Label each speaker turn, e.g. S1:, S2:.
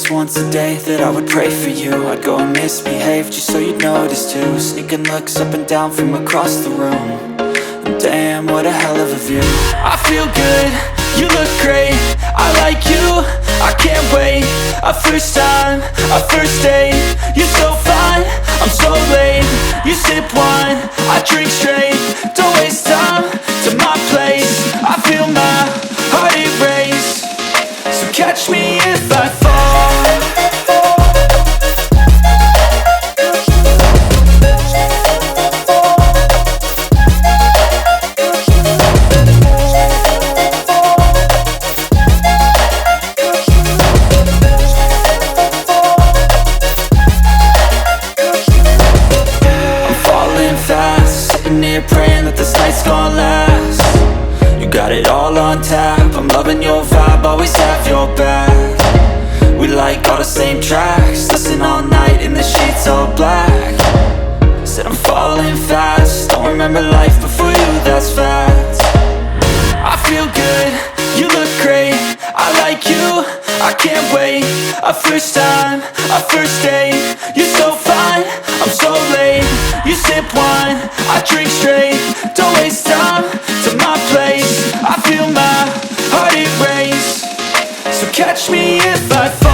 S1: least once a day that I would pray for you. I'd go and misbehave just so you'd notice too. Sneaking looks up and down from across the room. And damn, what a hell of a view. I feel good, you look great, I like you, I can't wait. A first time, a first date, you're so fine, I'm so late. You sip wine, I drink straight, don't waste time to my place. I feel my heart erase, so catch me if I fall. Praying that this night's gonna last. You got it all on tap, I'm loving your vibe, always have your back. We like all the same tracks, listen all night in the sheets all black. Said I'm falling fast, don't remember life before you, that's fact. I feel good, you look great, I like you, I can't wait. A first time, a first date, you're so fine, I'm so late. You sip wine, I drink straight, don't waste time to my place. I feel my heart erase, so catch me if I fall.